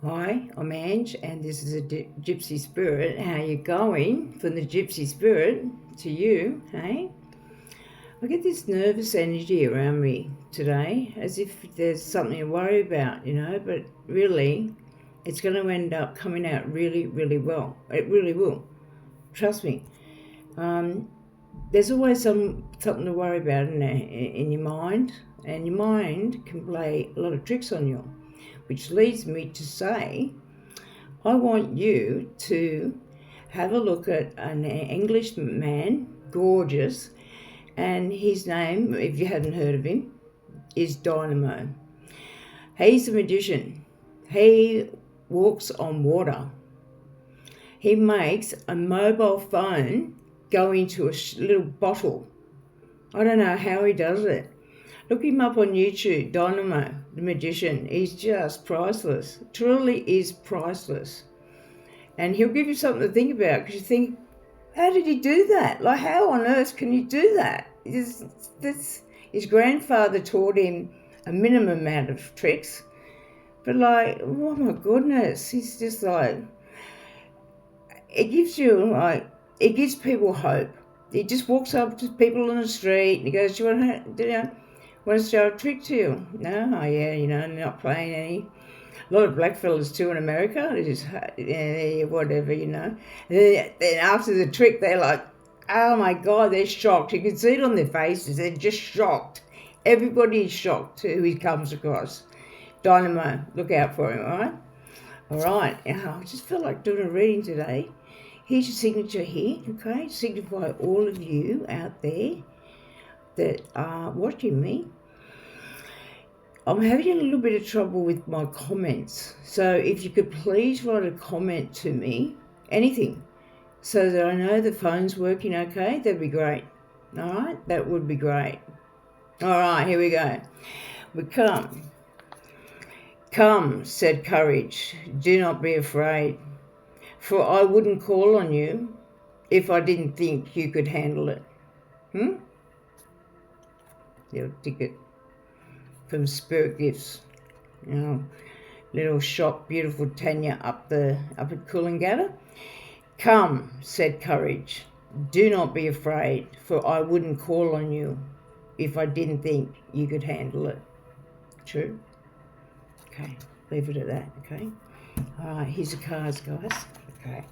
Hi, I'm Ange, and this is a Gypsy Spirit. How you going? From the Gypsy Spirit to you, hey? I get this nervous energy around me today, as if there's something to worry about, but really, it's going to end up coming out really, really well. It really will. Trust me. There's always something to worry about in your mind, and your mind can play a lot of tricks on you, which leads me to say, I want you to have a look at an English man, gorgeous, and his name, if you hadn't heard of him, is Dynamo. He's a magician. He walks on water. He makes a mobile phone go into a little bottle. I don't know how he does it. Look him up on YouTube, Dynamo, the magician. He's just priceless. Truly is priceless. And he'll give you something to think about, because you think, how did he do that? Like, how on earth can you do that? His grandfather taught him a minimum amount of tricks. But like, oh my goodness, he's just like, it gives people hope. He just walks up to people on the street and he goes, do you want to show a trick to you? No, oh yeah, not playing any. A lot of black fellas too in America. They just, whatever, And then after the trick, they're like, oh my God, they're shocked. You can see it on their faces. They're just shocked. Everybody is shocked who he comes across. Dynamo, look out for him, all right? All right, I just feel like doing a reading today. Here's your signature here, okay? Signify all of you out there that are watching me. I'm having a little bit of trouble with my comments. So if you could please write a comment to me, anything, so that I know the phone's working okay, that'd be great. All right, that would be great. All right, here we go. We come. Come, said courage, do not be afraid, for I wouldn't call on you if I didn't think you could handle it. Little ticket from Spirit Gifts. Little shop, beautiful Tanya up at Coolangatta. Come, said courage, do not be afraid, for I wouldn't call on you if I didn't think you could handle it. True? Okay, leave it at that, okay? All right, here's the cards, guys. Okay.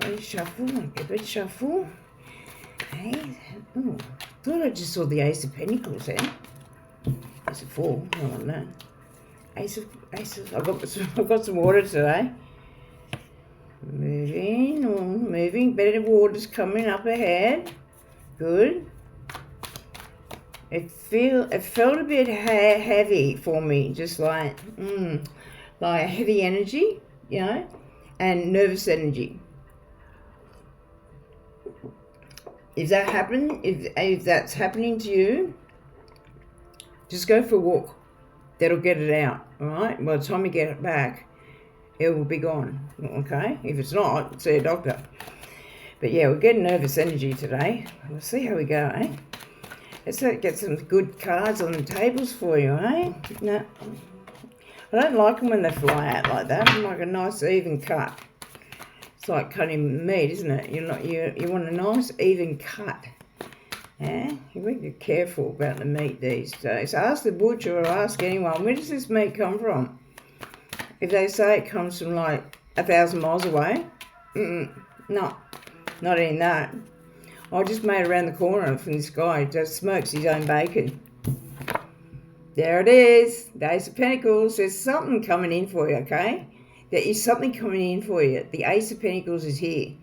Let's shuffle, give it a shuffle. Okay. Oh, thought I just saw the Ace of Pentacles there. Ace of Four, I want that. Ace of, I've got some water today. Moving, better water's coming up ahead. Good. It felt a bit heavy for me, just like heavy energy, and nervous energy. If that's happening to you, just go for a walk. That'll get it out, all right? By the time you get it back, it will be gone, okay? If it's not, see a doctor. But yeah, we're getting nervous energy today. We'll see how we go, eh? Let's get some good cards on the tables for you, eh? No, I don't like them when they fly out like that. I like a nice even cut. It's like cutting meat, isn't it? You want a nice even cut. Yeah, you want to be careful about the meat these days. Ask the butcher or ask anyone, where does this meat come from? If they say it comes from like 1,000 miles away, no, not in that. I just made around the corner from this guy who just smokes his own bacon. There it is, the Ace of Pentacles. There's something coming in for you, okay? There is something coming in for you. The Ace of Pentacles is here.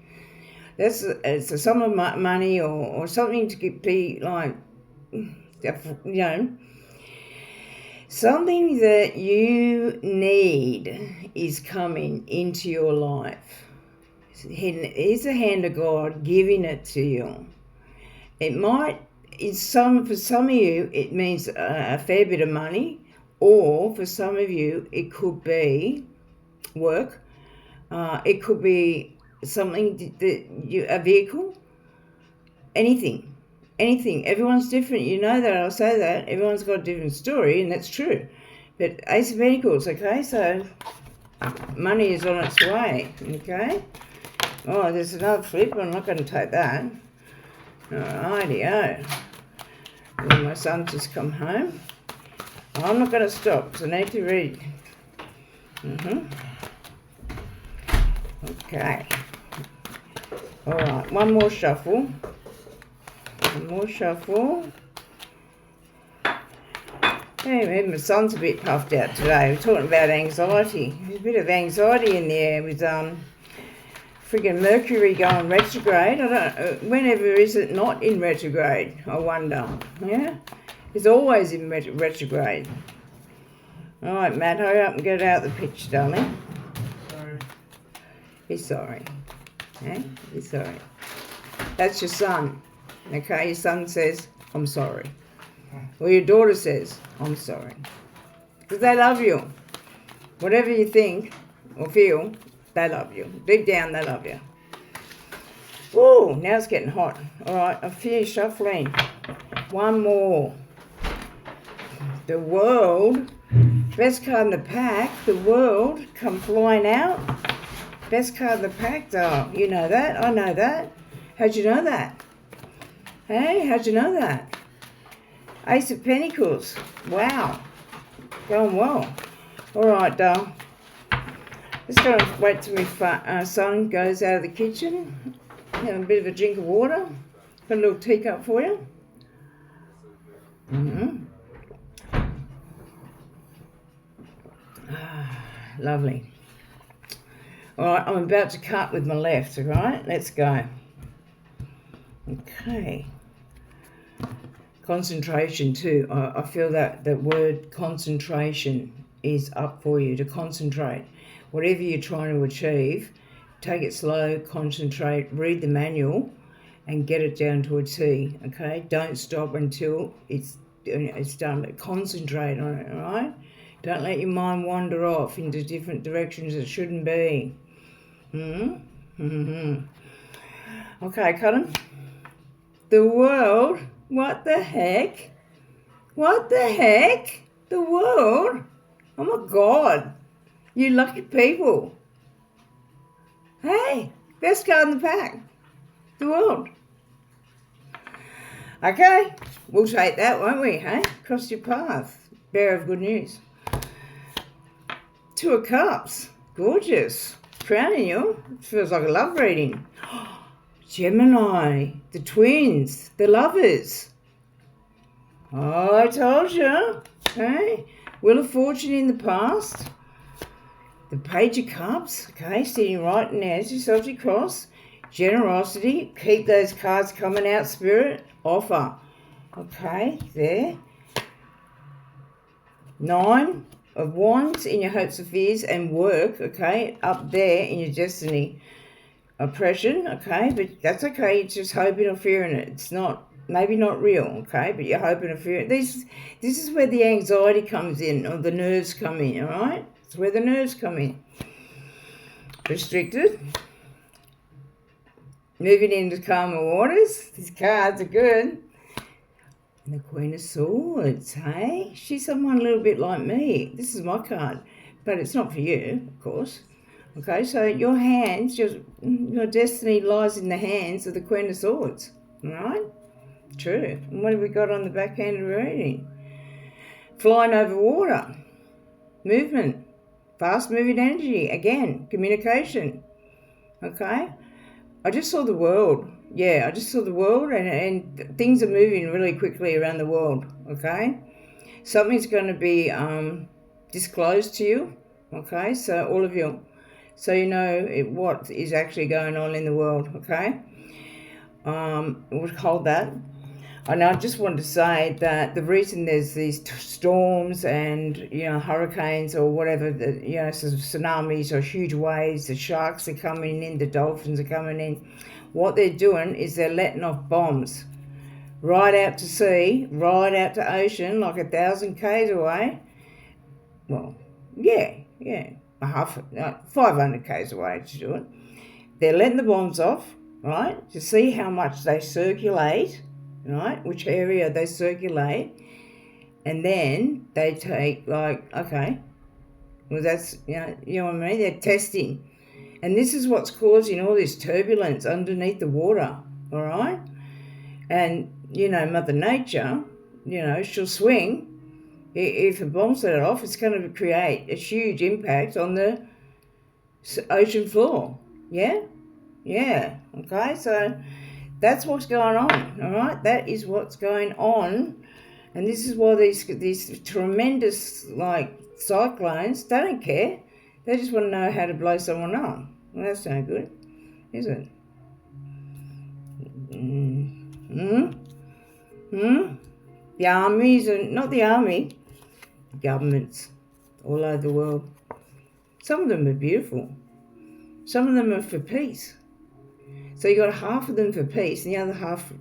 It's a sum of money or something to be like, something that you need is coming into your life. It's a hand of God giving it to you. It might, for some of you, it means a fair bit of money, or for some of you, it could be work. It could be something a vehicle, anything. Everyone's different. You know that, I'll say that. Everyone's got a different story, and that's true. But Ace of Pentacles, okay? So Money is on its way, okay? Oh, there's another flip. I'm not going to take that. Alrighty-o. Well, my son's just come home. I'm not going to stop, because I need to read. Okay. Alright, one more shuffle. Hey, my son's a bit puffed out today. We're talking about anxiety. There's a bit of anxiety in the air with friggin' Mercury going retrograde. Whenever is it not in retrograde? I wonder. Yeah, it's always in retrograde. All right, Matt, hurry up and get out of the picture, darling. Sorry. Be sorry. Okay, be sorry. That's your son. Okay, your son says, "I'm sorry." Or your daughter says, "I'm sorry." Because they love you. Whatever you think or feel, they love you. Deep down, they love you. Whoa, now it's getting hot. All right, I've finished shuffling. One more. The World. Best card in the pack. The World come flying out. Best card in the pack. Oh, you know that. I know that. How'd you know that? Hey, how'd you know that? Ace of Pentacles. Wow. Going well. All right, darling. Let's go and wait till my son goes out of the kitchen. Have a bit of a drink of water. Got a little teacup for you. Lovely. All right, I'm about to cut with my left, all right? Let's go. Okay. Concentration too. I feel that the word concentration is up for you, to concentrate. Whatever you're trying to achieve, take it slow, concentrate, read the manual and get it down to a T, okay? Don't stop until it's done. Concentrate on it, all right? Don't let your mind wander off into different directions it shouldn't be. Okay, Cullen. The World. What the heck? What the heck? The World? Oh my God. You lucky people. Hey, best card in the pack. The World. Okay, we'll take that, won't we, hey? Cross your path. Bearer of good news. Two of Cups. Gorgeous. Crowning you. It feels like a love reading. Gemini, the twins, the lovers. Oh, I told you. Okay. Wheel of Fortune in the past. The Page of Cups. Okay, sitting right in there. Yourself to cross. Generosity. Keep those cards coming out, Spirit. Offer. Okay, there. 9 of Wands in your hopes and fears and work. Okay, up there in your destiny. Oppression, okay, but that's okay. It's just hoping or fearing it. It's not, maybe not real, okay, but you're hoping or fearing. This is where the anxiety comes in, or the nerves come in, all right? It's where the nerves come in. Restricted. Moving into calmer waters. These cards are good. And the Queen of Swords, hey? She's someone a little bit like me. This is my card, but it's not for you, of course. Okay, so your hands, your destiny lies in the hands of the Queen of Swords, all right? True. And what have we got on the back end of the reading? Flying over water, movement, fast-moving energy, again, communication, okay? I just saw the world. Yeah, I just saw the world and things are moving really quickly around the world, okay? Something's going to be disclosed to you, okay? So all of you... So you know what is actually going on in the world, okay? We'll hold that. And I just wanted to say that the reason there's these storms and, hurricanes or whatever, tsunamis or huge waves, the sharks are coming in, the dolphins are coming in. What they're doing is they're letting off bombs right out to sea, right out to ocean, like 1,000 k's away. Well, yeah. 500 k's away to do it. They're letting the bombs off, right, to see how much they circulate, right, which area they circulate, and then they take, okay, Well, that's, you know what I mean? They're testing. And this is what's causing all this turbulence underneath the water, all right? And, Mother Nature, she'll swing. If a bomb set off, it's going to create a huge impact on the ocean floor. Yeah? Yeah. Okay, so that's what's going on, all right? That is what's going on. And this is why these tremendous, cyclones, they don't care. They just want to know how to blow someone up. Well, that's no good, is it? The armies, not the army, governments all over the world. Some of them are beautiful. Some of them are for peace. So you got half of them for peace and the other half,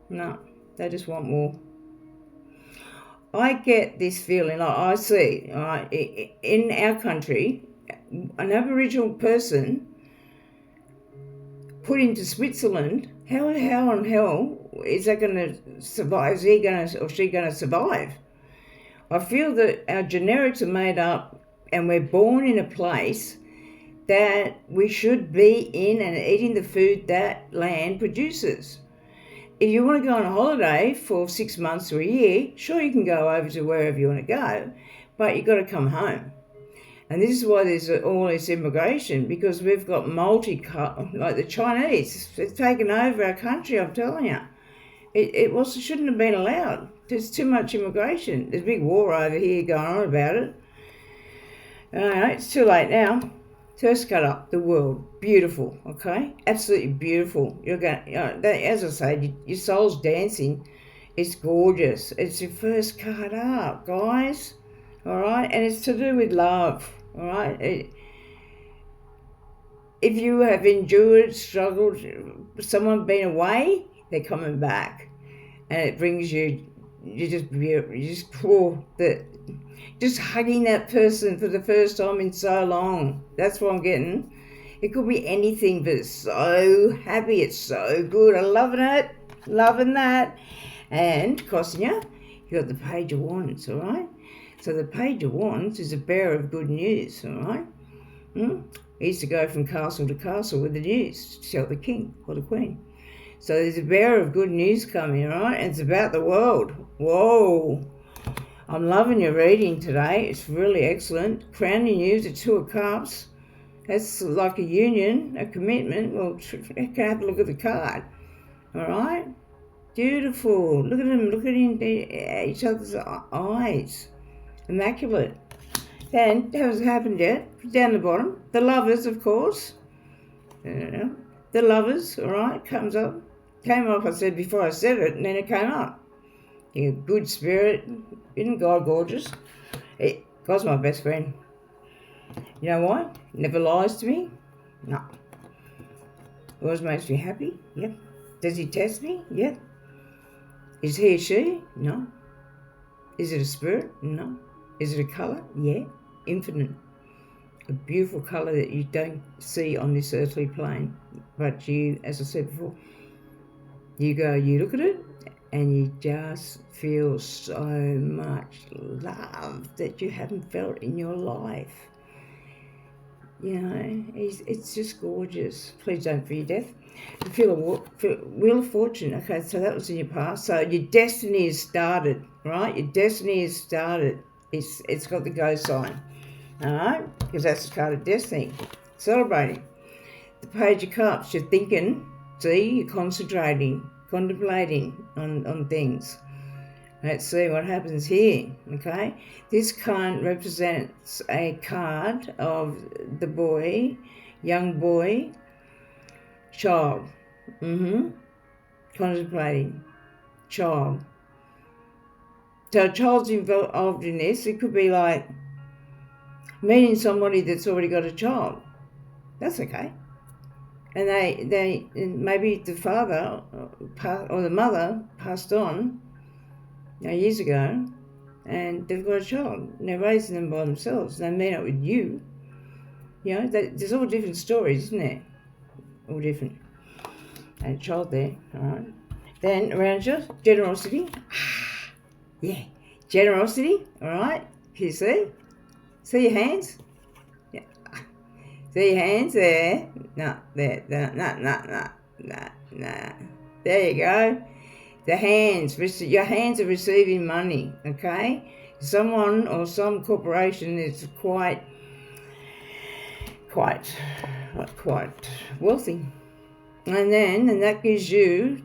no, they just want more. I get this feeling, I see, in our country, an Aboriginal person put into Switzerland, how in hell is that going to survive? Is he going to, or she going to survive? I feel that our genetics are made up and we're born in a place that we should be in and eating the food that land produces. If you want to go on a holiday for 6 months or a year, sure, you can go over to wherever you want to go, but you've got to come home. And this is why there's all this immigration, because we've got like the Chinese, they've taken over our country, I'm telling you. It shouldn't have been allowed. There's too much immigration. There's a big war over here going on about it. It's too late now. First cut up the world, beautiful, okay, absolutely beautiful. You're going, as I say, your soul's dancing. It's gorgeous. It's your first cut up, guys. All right, and it's to do with love. All right. If you have endured, struggled, someone been away, they're coming back, and it brings you. Just hugging that person for the first time in so long. That's what I'm getting. It could be anything, but it's so happy. It's so good. I'm loving it. Loving that. And, Cosnia, you got the Page of Wands, all right? So the Page of Wands is a bearer of good news, all right? He used to go from castle to castle with the news to tell the king or the queen. So there's a bearer of good news coming, all right? And it's about the world. Whoa. I'm loving your reading today. It's really excellent. Crowning you, the Two of Cups. That's like a union, a commitment. Well, you can have a look at the card. All right? Beautiful. Look at them. Look at each other's eyes. Immaculate. Then, that hasn't happened yet. Down the bottom. The Lovers, of course. The Lovers, all right, comes up. Came up, I said, before I said it, and then it came up. You good spirit. Isn't God gorgeous? God's my best friend. You know why? Never lies to me? No. Always makes me happy? Yep. Does he test me? Yep. Is he or she? No. Is it a spirit? No. Is it a colour? Yeah. Infinite. A beautiful colour that you don't see on this earthly plane. But you, as I said before, you look at it, and you just feel so much love that you haven't felt in your life. It's just gorgeous. Please don't fear death. You feel Wheel of Fortune. Okay, so that was in your past. So your destiny has started, right? Your destiny has started. It's got the go sign, all right? Because that's the card of destiny. Celebrating. The Page of Cups, you're thinking, see, you're concentrating, contemplating on things. Let's see what happens here, okay? This card represents a card of the boy, young boy, child. Contemplating, child. So a child's involved in this. It could be like meeting somebody that's already got a child. That's okay. And they maybe the father or the mother passed on years ago, and they've got a child, and they're raising them by themselves. They meet up with you. There's all different stories, isn't there? All different. And a child there, all right. Then around you, generosity. Yeah, generosity, all right. Can you see? See your hands? Yeah. See your hands there? No, there, no. There you go. The hands, your hands are receiving money, okay? Someone or some corporation is quite wealthy. And that gives you,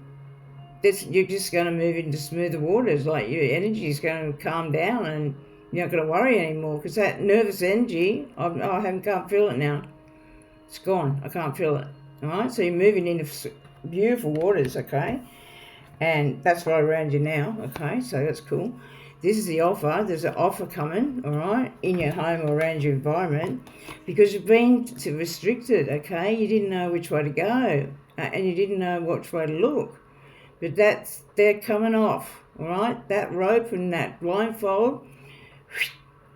you're just going to move into smoother waters, like your energy is going to calm down and you're not going to worry anymore, because that nervous energy, can't feel it now. It's gone. I can't feel it. All right, so you're moving into beautiful waters, okay? And that's right around you now, okay? So that's cool. This is the offer. There's an offer coming, all right, in your home or around your environment, because you've been restricted, okay? You didn't know which way to go, and you didn't know which way to look. But they're coming off, all right? That rope and that blindfold,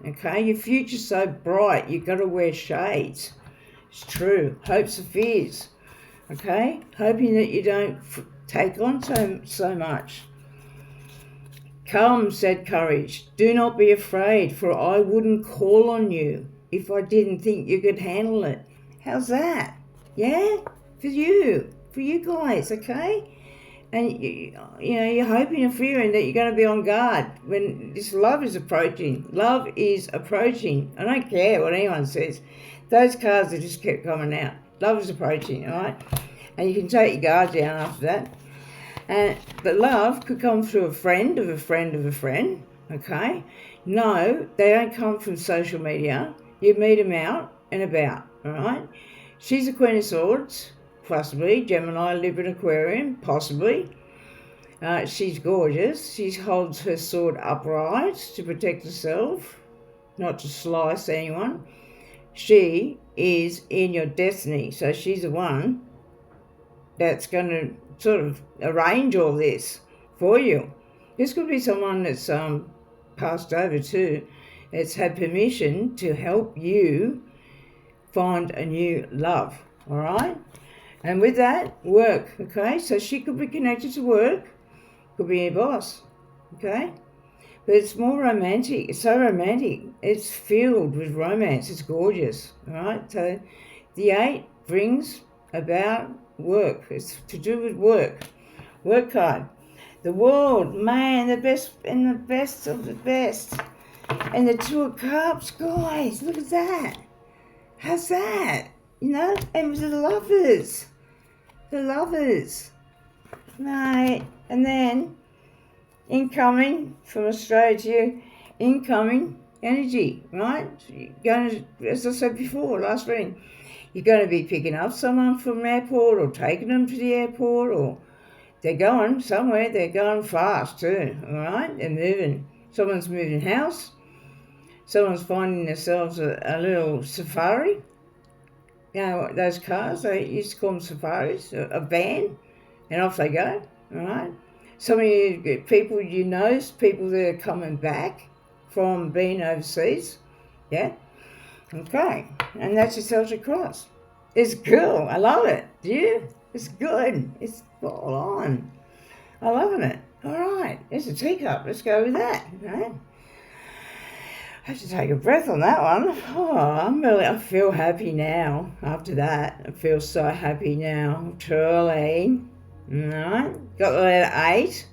okay? Your future's so bright, you've got to wear shades. It's true. Hopes and fears, okay? Hoping that you don't take on so much. Come, said courage, do not be afraid, for I wouldn't call on you if I didn't think you could handle it. How's that? Yeah? For you guys, okay? And you're hoping and fearing that you're going to be on guard when this love is approaching. Love is approaching. I don't care what anyone says. Those cards that just kept coming out. Love is approaching, all right? And you can take your guard down after that. But love could come through a friend of a friend of a friend, okay? No, they don't come from social media. You meet them out and about, all right? She's a Queen of Swords, possibly. Gemini, Libra, Aquarium, possibly. She's gorgeous. She holds her sword upright to protect herself, not to slice anyone. She is in your destiny, so she's the one that's going to sort of arrange all this for you. This could be someone that's passed over too, that's had permission to help you find a new love, all right? And with that, work, okay? So she could be connected to work, could be your boss, okay? But it's more romantic. It's so romantic. It's filled with romance. It's gorgeous, all right? So the 8 brings about work. It's to do with work. Work hard. The world, man, the best and the best of the best. And the 2 of Cups, guys, look at that. How's that? And with the lovers. The lovers. Right. And then incoming from Australia to you, incoming energy, right? You're going to, as I said before, last reading, you're going to be picking up someone from the airport or taking them to the airport, or they're going somewhere. They're going fast too, all right? They're moving. Someone's moving house. Someone's finding themselves a little safari. Those cars, they used to call them safaris, a van, and off they go, all right? Some of you people people that are coming back from being overseas, yeah? Okay, and that's your Celtic cross. It's cool. I love it. Do you? It's good. It's spot on. I'm loving it. All right, there's a teacup. Let's go with that. Right? I have to take a breath on that one. Oh, I feel happy now after that. I feel so happy now, truly. All right, got the letter 8.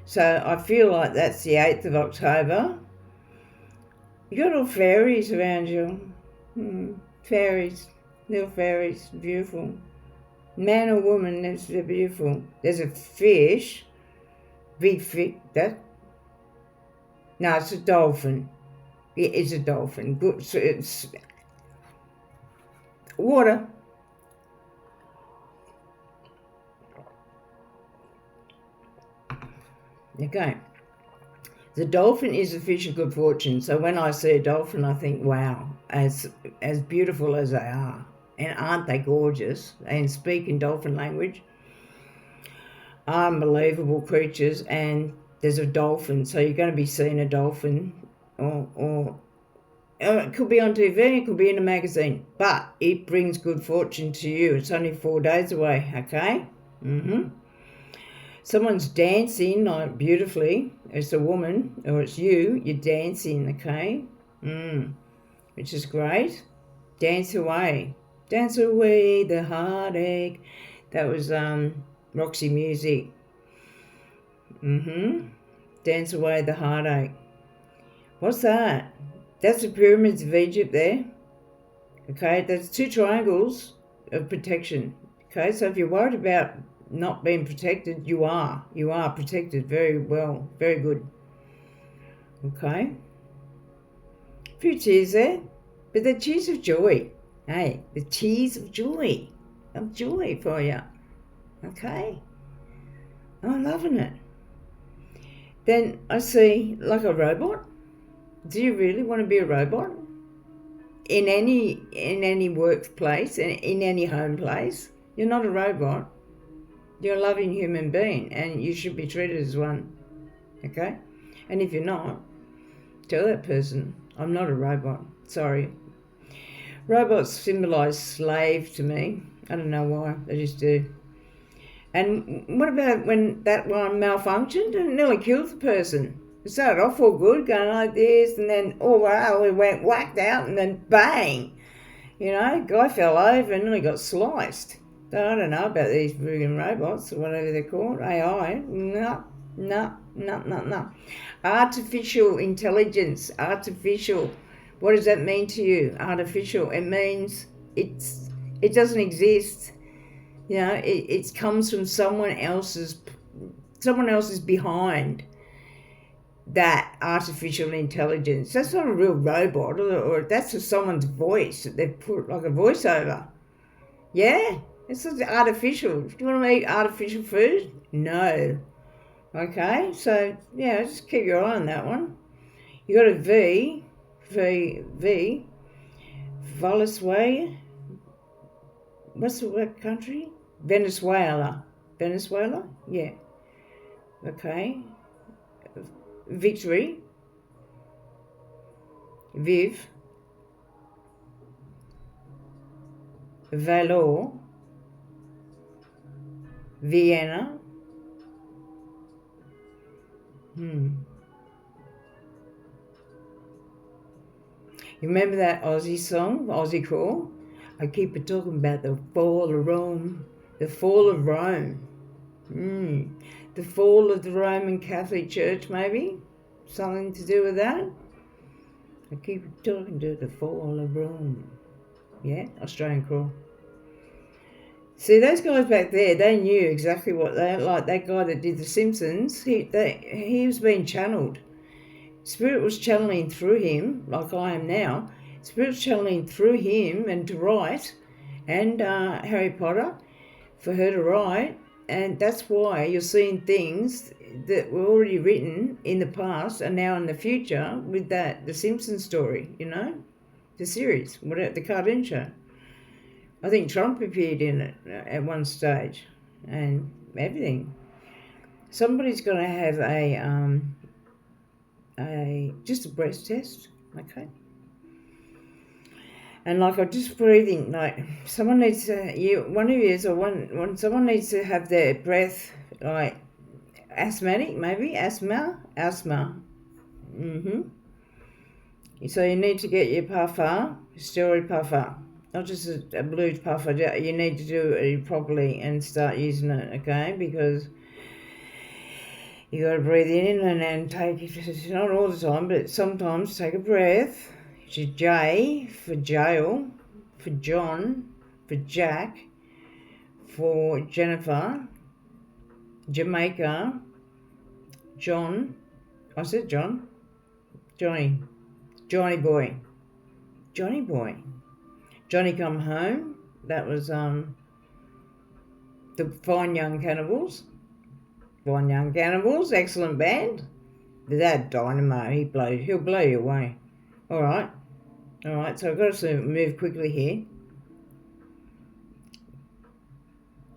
So I feel like that's the 8th of October. You got all fairies around you. Fairies, little fairies, beautiful. Man or woman, they're beautiful. There's a fish, big fish. No, it's a dolphin. It is a dolphin. Good. So it's water. Okay. The dolphin is a fish of good fortune. So when I see a dolphin, I think, wow, as beautiful as they are. And aren't they gorgeous? And speak in dolphin language. Unbelievable creatures. And there's a dolphin. So you're going to be seeing a dolphin. Or it could be on TV, it could be in a magazine. But it brings good fortune to you. It's only 4 days away, okay? Someone's dancing like beautifully. It's a woman or it's you. You're dancing, okay? which is great. Dance Away. Dance Away the Heartache. That was Roxy Music. Dance Away the Heartache. What's that? That's the pyramids of Egypt there. Okay, that's 2 triangles of protection. Okay, so if you're worried about not being protected, you are. You are protected very well, very good. Okay. A few tears there, but they're tears of joy. Hey, the tears of joy for you. Okay. I'm loving it. Then I see like a robot. Do you really want to be a robot? In any workplace, in any home place, you're not a robot. You're a loving human being, and you should be treated as one. Okay? And if you're not, tell that person, I'm not a robot. Sorry. Robots symbolise slave to me. I don't know why. They just do. And what about when that one malfunctioned and nearly killed the person? It started off all good, going like this, and then, oh wow, it went whacked out, and then bang! You know, guy fell over and nearly got sliced. So I don't know about these friggin' robots or whatever they're called, AI. No. Artificial intelligence, artificial. What does that mean to you? Artificial. It means it doesn't exist. You know, it comes from someone else's behind that artificial intelligence. That's not a real robot, or that's just someone's voice that they've put like a voiceover. Yeah, it's just artificial. Do you want to eat artificial food? No. Okay, so yeah, just keep your eye on that one. You got a V, Venezuela. What's the word country? Venezuela. Yeah. Okay. Victory. Viv. Valor. Vienna. You remember that Aussie song, Aussie Crawl? I keep talking about the fall of Rome. The fall of Rome. The fall of the Roman Catholic Church, maybe? Something to do with that? I keep talking to the fall of Rome. Yeah, Australian Crawl. See, those guys back there, they knew exactly what they like. That guy that did The Simpsons, he was being channeled. Spirit was channeling through him, like I am now. Spirit was channeling through him and to write, and Harry Potter, for her to write. And that's why you're seeing things that were already written in the past and now in the future with The Simpsons story, you know? The series, the cartoon show. I think Trump appeared in it at one stage and everything. Somebody's going to have just a breath test, okay? And like I'm just breathing, like someone needs to, someone needs to have their breath like asthmatic, maybe asthma. So you need to get your puffer, steroid puffer, not just a blue puffer. You need to do it properly and start using it, okay? Because you got to breathe in and then take it, not all the time, but sometimes take a breath. Which is J for jail, for John, for Jack, for Jennifer, Jamaica, John. I said John. Johnny boy. Johnny Come Home. That was the Fine Young Cannibals. Excellent band. That dynamo, he'll blow you away. All right, so I've got to move quickly here.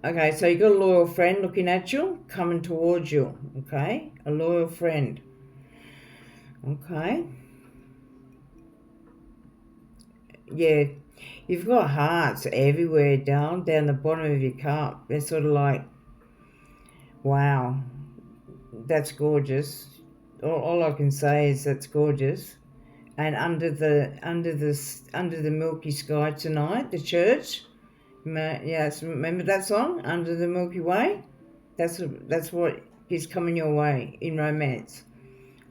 Okay, so you've got a loyal friend looking at you, coming towards you, okay? A loyal friend. Okay. Yeah, you've got hearts everywhere down the bottom of your cup. They're sort of like, wow, that's gorgeous. All I can say is that's gorgeous. and under the milky sky tonight, the church. Yes, remember that song, Under the Milky Way? That's what is coming your way in romance.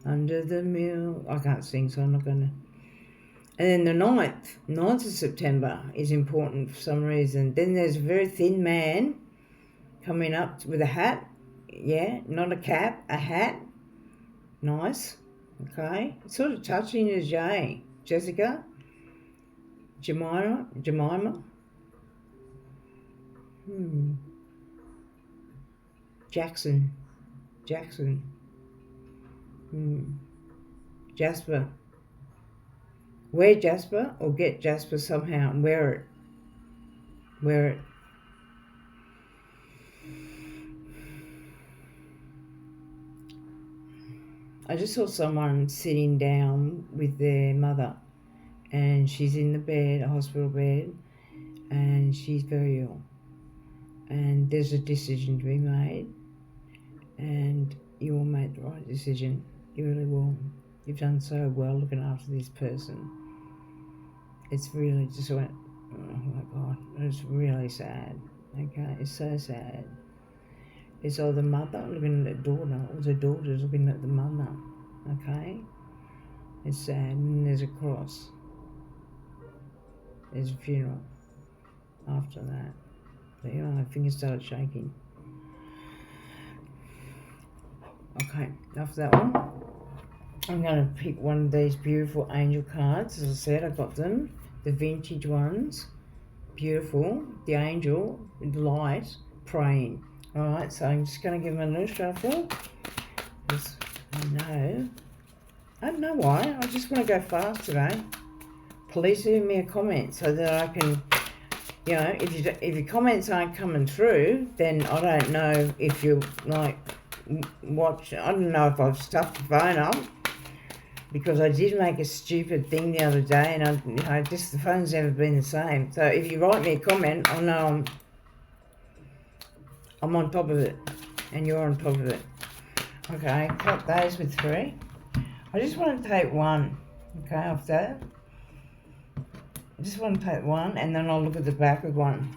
Under the I can't sing, so I'm not going to. And then the 9th of September is important for some reason. Then there's a very thin man coming up with a hat. Yeah, not a cap, a hat. Nice. Okay. It's sort of touching as Jessica. Jemima. Jackson. Jasper. Wear Jasper or get Jasper somehow and wear it. I just saw someone sitting down with their mother, and she's in the bed, a hospital bed, and she's very ill. And there's a decision to be made, and you will make the right decision. You really will. You've done so well looking after this person. It's really just went, oh my God, it's really sad. Okay, it's so sad. It's either the mother looking at the daughter or the daughter's looking at the mother. Okay? It's sad. And there's a cross. There's a funeral after that. But, my fingers started shaking. Okay, after that one, I'm going to pick one of these beautiful angel cards. As I said, I got them. The vintage ones. Beautiful. The angel with light praying. Alright, so I'm just going to give them a little shuffle. Because I don't know why. I just want to go fast today. Please leave me a comment so that I can, if your comments aren't coming through, then I don't know if you watch. I don't know if I've stuffed the phone up, because I did make a stupid thing the other day, and the phone's never been the same. So if you write me a comment, I'll know I'm on top of it, and you're on top of it. Okay, cut those with 3. I just want to take one, okay, off that. I just want to take one, and then I'll look at the back of one.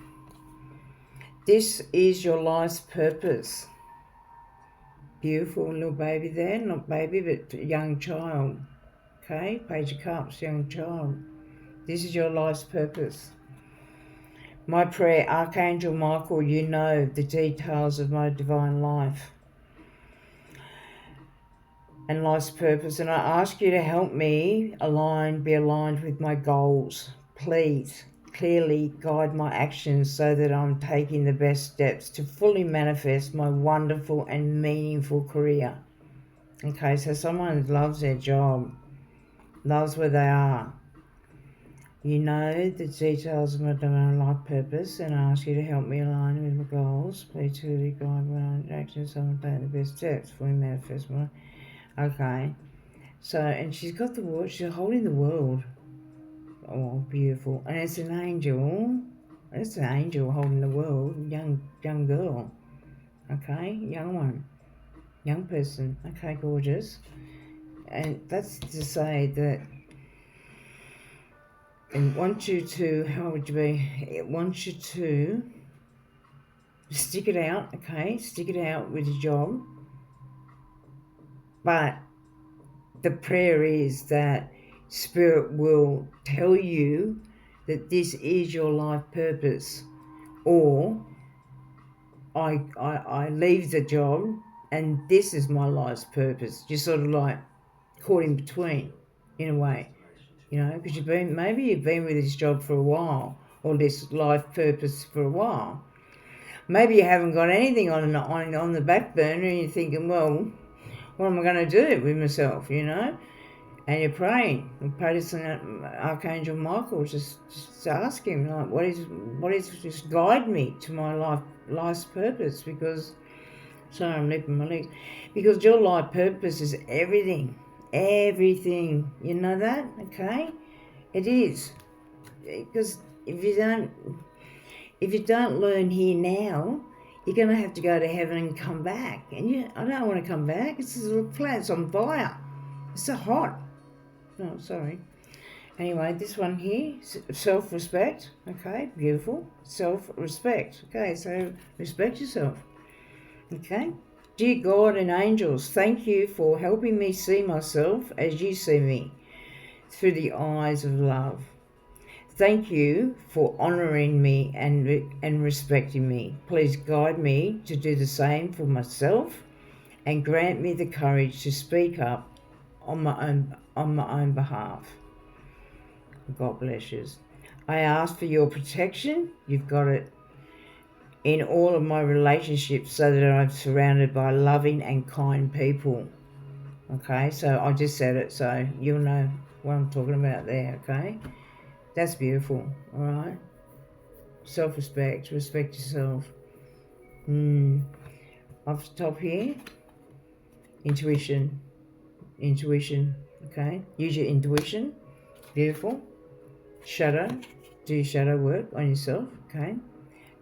This is your life's purpose. Beautiful little baby there, not baby, but young child. Okay, Page of Cups, young child. This is your life's purpose. My prayer, Archangel Michael, you know the details of my divine life and life's purpose, and I ask you to help me be aligned with my goals. Please, clearly guide my actions so that I'm taking the best steps to fully manifest my wonderful and meaningful career. Okay, so someone loves their job, loves where they are. You know the details of my divine life purpose, and I ask you to help me align with my goals. Please truly guide my actions so I'm taking the best steps for me manifest my. Okay, so, and she's got the world, she's holding the world. Oh, beautiful. And it's an angel. It's an angel holding the world. Young girl. Okay, young one. Young person. Okay, gorgeous. And that's to say that it wants you to, how would you be? It wants you to stick it out, okay? Stick it out with your job. But the prayer is that Spirit will tell you that this is your life purpose, or I leave the job and this is my life's purpose. You're sort of like caught in between, in a way, because maybe you've been with this job for a while, or this life purpose for a while. Maybe you haven't got anything on the back burner, and you're thinking, well, what am I going to do with myself, And you're praying. And pray to Archangel Michael, just ask him, like, what is, just guide me to my life's purpose, because, sorry, I'm leaping my legs, because your life purpose is everything, you know that, okay? It is, because if you don't learn here now, you're going to have to go to heaven and come back, and I don't want to come back. This planet's on fire. It's so hot. No, sorry. Anyway, this one here, self-respect. Okay, beautiful. Self-respect. Okay, so respect yourself. Okay. Dear God and angels, thank you for helping me see myself as you see me, through the eyes of love. Thank you for honouring me and respecting me. Please guide me to do the same for myself and grant me the courage to speak up on my own behalf. God bless you. I ask for your protection. You've got it in all of my relationships so that I'm surrounded by loving and kind people. Okay, so I just said it so you'll know what I'm talking about there, okay? That's beautiful, all right? Self-respect, respect yourself. Off the top here, intuition, okay? Use your intuition, beautiful. Shadow, do your shadow work on yourself, okay?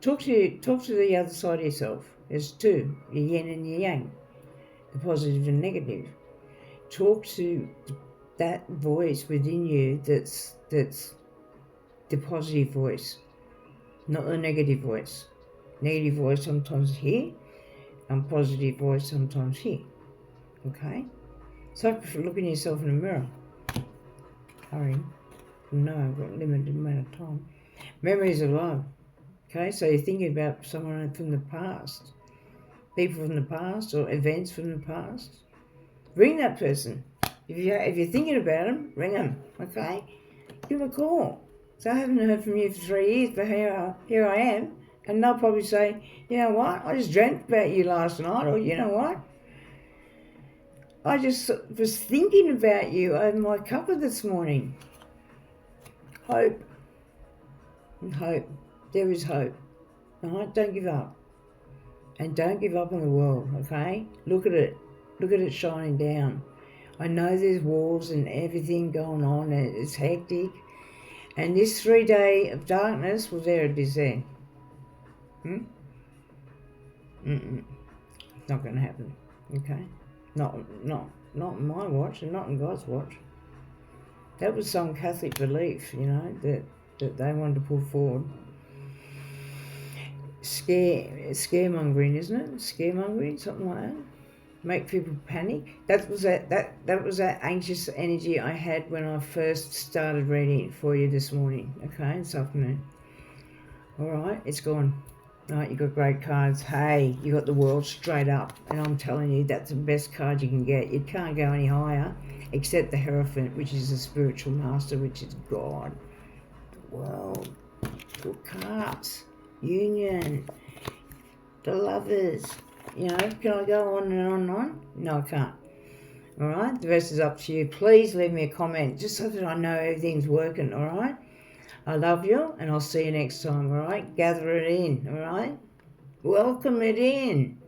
Talk to the other side of yourself. There's two, your yin and your yang, the positive and negative. Talk to that voice within you that's the positive voice, not the negative voice. Negative voice sometimes here, and positive voice sometimes here. Okay? It's like looking at yourself in the mirror. Hurry. No, I've got a limited amount of time. Memories of love. Okay, so you're thinking about someone from the past, people from the past or events from the past. Ring that person. If you're thinking about them, ring them, okay? Give them a call. So I haven't heard from you for 3 years, but here I am. And they'll probably say, you know what, I just dreamt about you last night, or you know what, I just was thinking about you over my cuppa this morning. Hope. And hope. There is hope. All right, don't give up. And don't give up on the world, okay? Look at it. Look at it shining down. I know there's wars and everything going on and it's hectic. And this 3 day of darkness, well, there it is there. It's not going to happen, okay? Not in my watch and not in God's watch. That was some Catholic belief, you know, that they wanted to pull forward. Scaremongering, isn't it? Scaremongering, something like that. Make people panic. That was that anxious energy I had when I first started reading it for you this morning. Okay, this afternoon. All right, it's gone. All right, you got great cards. Hey, you got the world straight up, and I'm telling you, that's the best card you can get. You can't go any higher, except the Hierophant, which is the spiritual master, which is God. The world. Good cards. Union. The lovers. You know, can I go on and on and on? No, I can't. All right, the rest is up to you. Please leave me a comment just so that I know everything's working, all right? I love you, and I'll see you next time, all right? Gather it in, all right? Welcome it in.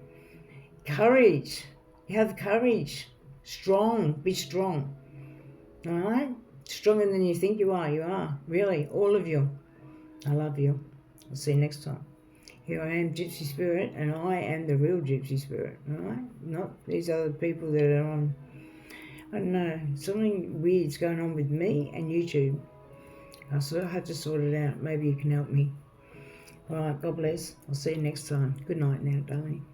Courage. You have courage. Strong. Be strong, all right? Stronger than you think you are. You are, really, all of you. I love you. I'll see you next time. Here I am, Gypsy Spirit, and I am the real Gypsy Spirit, alright? Not these other people that are on, I don't know, something weird's going on with me and YouTube. I sort of have to sort it out. Maybe you can help me. Alright, God bless. I'll see you next time. Good night now, darling.